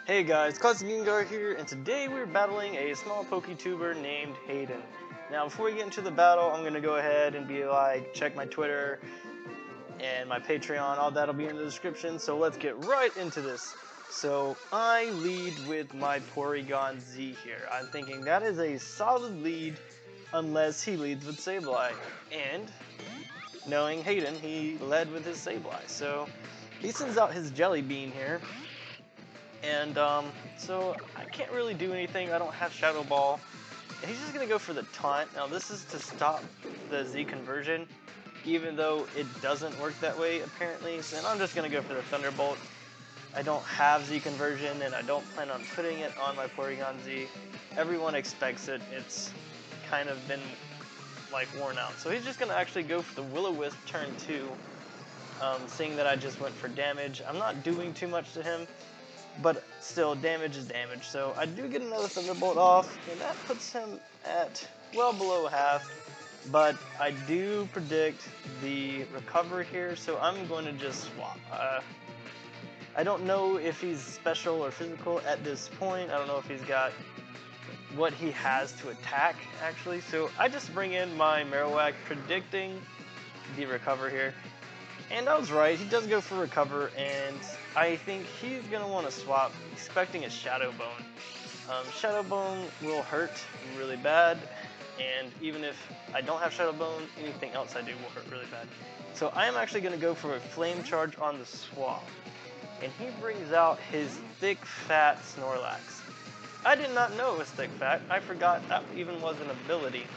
Hey guys, Classy Gengar here, and today we're battling a small PokeTuber named Hayden. Now, before we get into the battle, I'm gonna go ahead and be like, check my Twitter and my Patreon, all that'll be in the description, so let's get right into this. So, I lead with my Porygon Z here. I'm thinking that is a solid lead, unless he leads with Sableye. And, knowing Hayden, he led with his Sableye, so he sends out his Jelly Bean here. And so I can't really do anything. I don't have Shadow Ball. And he's just gonna go for the taunt. Now this is to stop the Z conversion, even though it doesn't work that way apparently. So then I'm just gonna go for the Thunderbolt. I don't have Z conversion, and I don't plan on putting it on my Porygon Z. Everyone expects it. It's kind of been like worn out. So he's just gonna actually go for the Will-O-Wisp turn 2. Seeing that I just went for damage, I'm not doing too much to him. But still, damage is damage. So I do get another Thunderbolt off, and that puts him at well below half. But I do predict the recovery here, so I'm going to just swap. I don't know if he's special or physical at this point. I don't know if he's got what he has to attack, actually. So I just bring in my Marowak, predicting the recover here. And I was right, he does go for recover, and I think he's going to want to swap, expecting a Shadow Bone. Shadow Bone will hurt really bad, and even if I don't have Shadow Bone, anything else I do will hurt really bad. So I am actually going to go for a Flame Charge on the swap, and he brings out his thick, fat Snorlax. I did not know it was thick, fat. I forgot that even was an ability,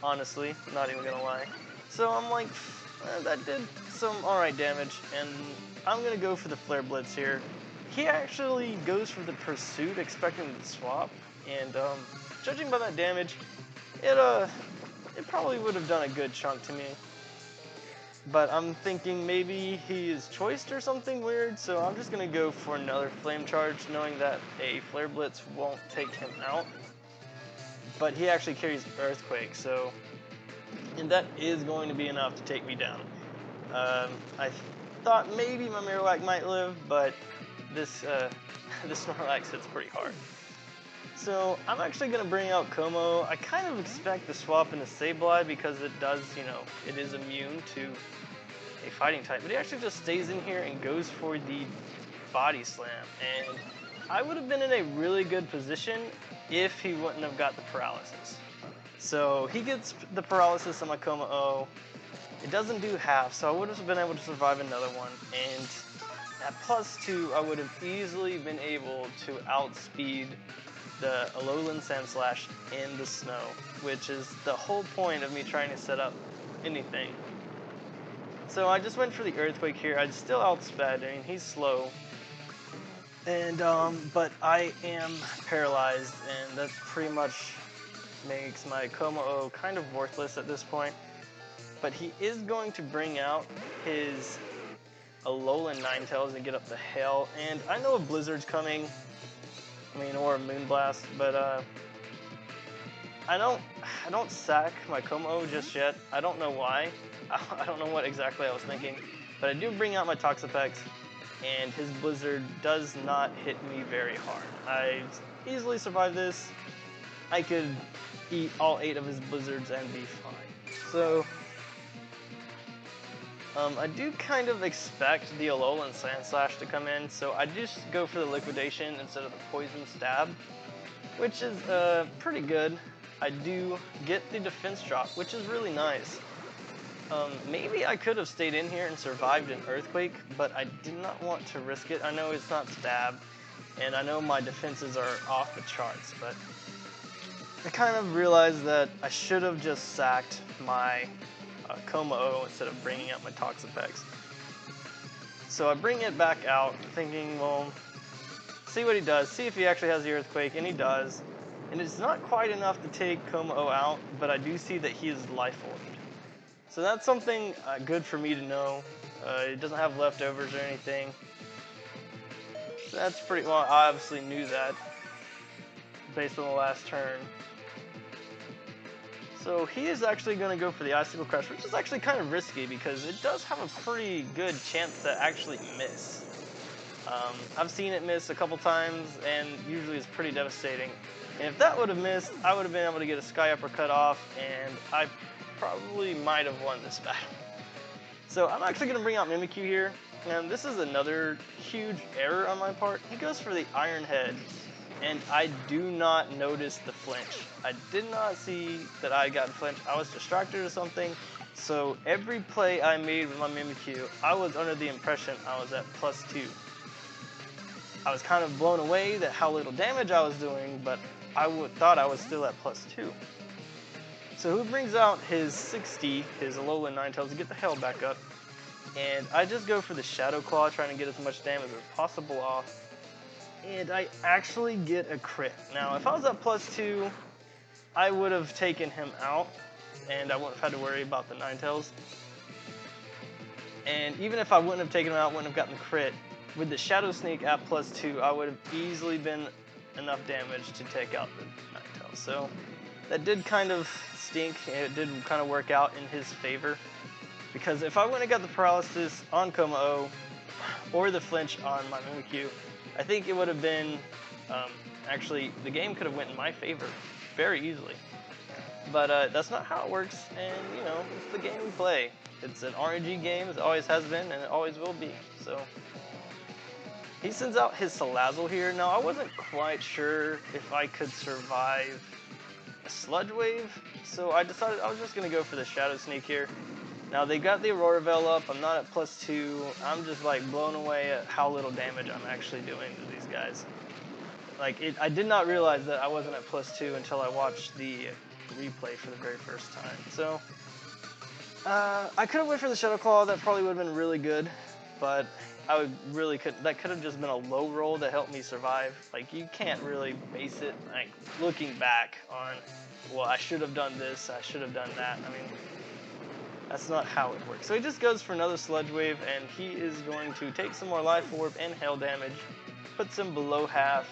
honestly, not even going to lie. So I'm like, that did some alright damage, and I'm gonna go for the Flare Blitz here. He actually goes for the Pursuit, expecting the swap, and judging by that damage, it probably would have done a good chunk to me. But I'm thinking maybe he is choiced or something weird, so I'm just gonna go for another Flame Charge, knowing that a Flare Blitz won't take him out. But he actually carries Earthquake, and that is going to be enough to take me down. I thought maybe my Marowak might live, but this Snorlax hits pretty hard. So I'm actually going to bring out Como. I kind of expect the swap into Sableye because it does, it is immune to a fighting type. But he actually just stays in here and goes for the Body Slam. And I would have been in a really good position if he wouldn't have got the Paralysis. So he gets the Paralysis on my Como-O. It doesn't do half, so I would have been able to survive another one, and at +2, I would have easily been able to outspeed the Alolan Sandslash in the snow, which is the whole point of me trying to set up anything. So I just went for the Earthquake here. I still outsped. I mean, he's slow, and but I am paralyzed, and that pretty much makes my Como-O kind of worthless at this point. But he is going to bring out his Alolan Ninetales and get up the Hail. And I know a Blizzard's coming, or a Moonblast, but I don't sack my Como just yet. I don't know why. I don't know what exactly I was thinking, but I do bring out my Toxapex, and his Blizzard does not hit me very hard. I easily survive this. I could eat all 8 of his Blizzards and be fine. So I do kind of expect the Alolan Sandslash to come in, so I just go for the Liquidation instead of the Poison Stab, which is pretty good. I do get the defense drop, which is really nice. Maybe I could have stayed in here and survived an Earthquake, but I did not want to risk it. I know it's not Stab, and I know my defenses are off the charts, but I kind of realized that I should have just sacked my Como-O instead of bringing out my Toxapex. So I bring it back out, thinking, well, see what he does, see if he actually has the Earthquake, and he does. And it's not quite enough to take Como-O out, but I do see that he is Life Orb. So that's something good for me to know. It doesn't have leftovers or anything. So that's pretty, well, I obviously knew that based on the last turn. So he is actually going to go for the Icicle Crush, which is actually kind of risky because it does have a pretty good chance to actually miss. I've seen it miss a couple times, and usually it's pretty devastating. And if that would have missed, I would have been able to get a Sky Uppercut off, and I probably might have won this battle. So I'm actually going to bring out Mimikyu here, and this is another huge error on my part. He goes for the Iron Head, and I do not notice the flinch. I did not see that I got flinched. I was distracted or something. So every play I made with my Mimikyu, I was under the impression I was at +2. I was kind of blown away that how little damage I was doing, but I thought I was still at +2. So who brings out his 60, his Alolan Ninetales, to get the hell back up. And I just go for the Shadow Claw, trying to get as much damage as possible off. And I actually get a crit. Now, if I was at +2, I would have taken him out, and I wouldn't have had to worry about the Ninetales. And even if I wouldn't have taken him out, wouldn't have gotten the crit, with the Shadow Sneak at +2, I would have easily been enough damage to take out the Ninetales. So that did kind of stink, and it did kind of work out in his favor. Because if I wouldn't have got the Paralysis on Kommo-o, or the flinch on my Mimikyu, I think it would have been, actually, the game could have went in my favor very easily. But that's not how it works, and you know, it's the game we play. It's an RNG game, it always has been, and it always will be. So he sends out his Salazzle here. Now, I wasn't quite sure if I could survive a Sludge Wave, so I decided I was just going to go for the Shadow Sneak here. Now, they got the Aurora Veil up. I'm not at +2. I'm just like blown away at how little damage I'm actually doing to these guys. Like, I did not realize that I wasn't at +2 until I watched the replay for the very first time. So I could have went for the Shadow Claw. That probably would have been really good, but that could have just been a low roll that helped me survive. Like, you can't really base it, like, looking back on, well, I should have done this, I should have done that. I mean, that's not how it works. So he just goes for another Sludge Wave, and he is going to take some more Life Orb and Hail damage, puts him below half,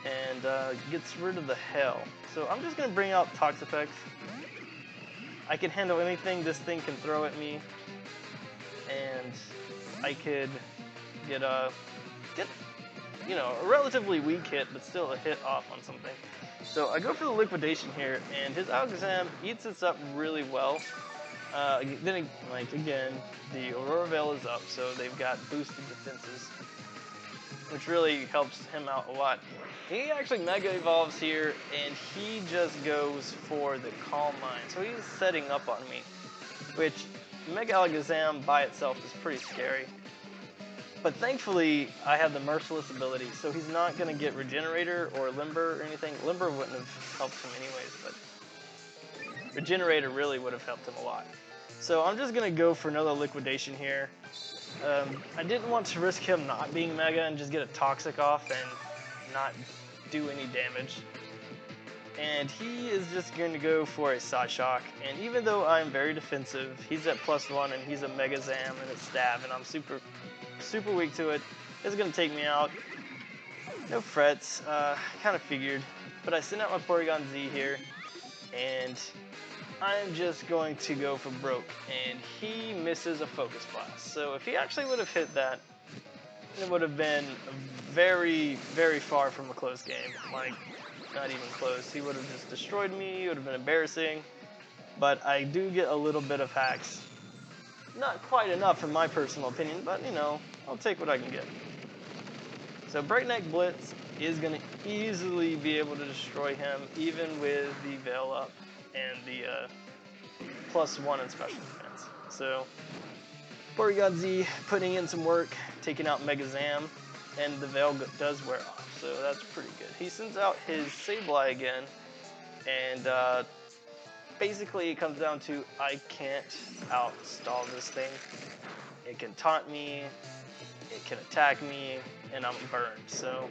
and gets rid of the Hail. So I'm just going to bring out Toxapex. I can handle anything this thing can throw at me, and I could get you know, a relatively weak hit, but still a hit off on something. So I go for the Liquidation here, and his Alakazam eats this up really well. Then, like, again, the Aurora Veil is up, so they've got boosted defenses, which really helps him out a lot. He actually Mega Evolves here, and he just goes for the Calm Mind. So he's setting up on me, which Mega Alakazam by itself is pretty scary. But thankfully, I have the Merciless ability, so he's not going to get Regenerator or Limber or anything. Limber wouldn't have helped him anyways, but Regenerator really would have helped him a lot. So I'm just going to go for another Liquidation here. I didn't want to risk him not being Mega and just get a Toxic off and not do any damage. And he is just going to go for a Psyshock. And even though I'm very defensive, he's at +1 and he's a Mega Zam and a Stab, and I'm super weak to it. It's going to take me out. No frets. Kind of figured. But I send out my Porygon Z here, and I'm just going to go for Broke, and he misses a Focus Blast. So if he actually would have hit that, it would have been very, very far from a close game. Like, not even close. He would have just destroyed me. It would have been embarrassing. But I do get a little bit of hacks. Not quite enough in my personal opinion, but you know, I'll take what I can get. So Breakneck Blitz is going to easily be able to destroy him, even with the Veil up and the +1 in special defense. So Porygon Z putting in some work, taking out Mega Zam, and the Veil does wear off. So that's pretty good. He sends out his Sableye again, and basically it comes down to I can't outstall this thing. It can taunt me, it can attack me, and I'm burned. So,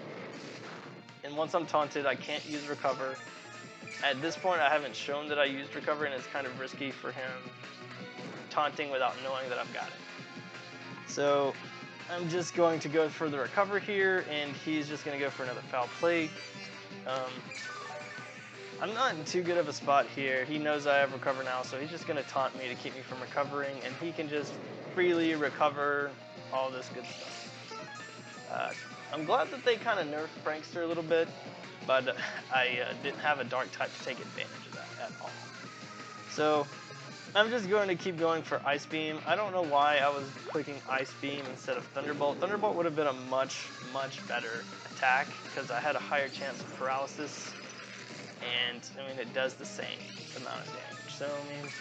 and once I'm taunted, I can't use Recover. At this point, I haven't shown that I used Recover, and it's kind of risky for him taunting without knowing that I've got it. So I'm just going to go for the Recover here, and he's just going to go for another Foul Play. I'm not in too good of a spot here. He knows I have Recover now, so he's just going to taunt me to keep me from recovering, and he can just freely recover all this good stuff. I'm glad that they kind of nerfed Prankster a little bit, but I didn't have a dark type to take advantage of that at all. So I'm just going to keep going for Ice Beam. I don't know why I was clicking Ice Beam instead of Thunderbolt. Thunderbolt would have been a much better attack because I had a higher chance of paralysis, and I mean it does the same amount of damage. So I mean,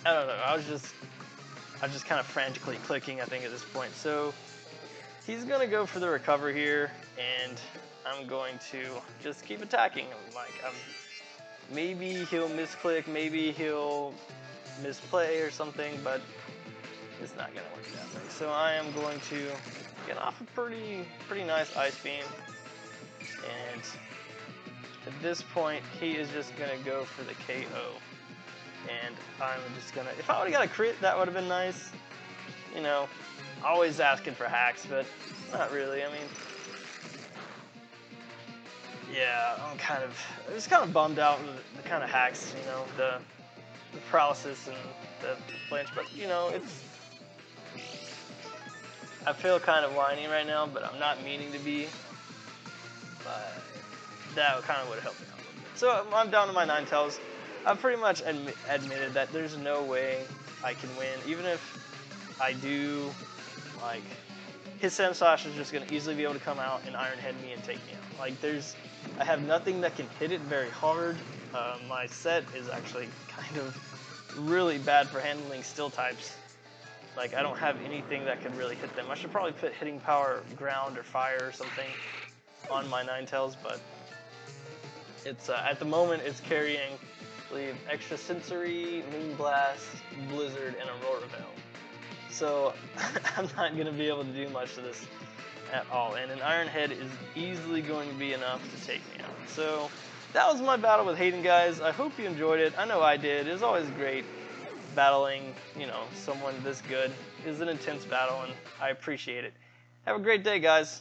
I don't know. I was just kind of frantically clicking, I think, at this point. So he's gonna go for the recover here, and I'm going to just keep attacking him. Like maybe he'll misclick, maybe he'll misplay or something, but it's not gonna work that way. So I am going to get off a pretty nice Ice Beam, and at this point he is just gonna go for the KO. And I'm just gonna, if I would've got a crit, that would've been nice. You know, always asking for hacks, but not really. I mean, yeah, I was kind of bummed out with the kind of hacks, you know, the paralysis and the flinch, but you know, I feel kind of whiny right now, but I'm not meaning to be, but that kind of would have helped me out a little bit. So I'm down to my Ninetales. I've pretty much admitted that there's no way I can win, even if I do, like, his Sand Slash is just going to easily be able to come out and Iron Head me and take me out. Like, I have nothing that can hit it very hard. My set is actually kind of really bad for handling Steel types. Like, I don't have anything that could really hit them. I should probably put Hitting Power Ground or Fire or something on my Ninetales, but it's at the moment it's carrying, I believe, Extra Sensory, Moonblast, Blizzard, and Aurora Veil. So I'm not going to be able to do much of this at all, and an Iron Head is easily going to be enough to take me out. So that was my battle with Haydunn, guys. I hope you enjoyed it. I know I did. It was always great battling, you know, someone this good. It was an intense battle, and I appreciate it. Have a great day, guys.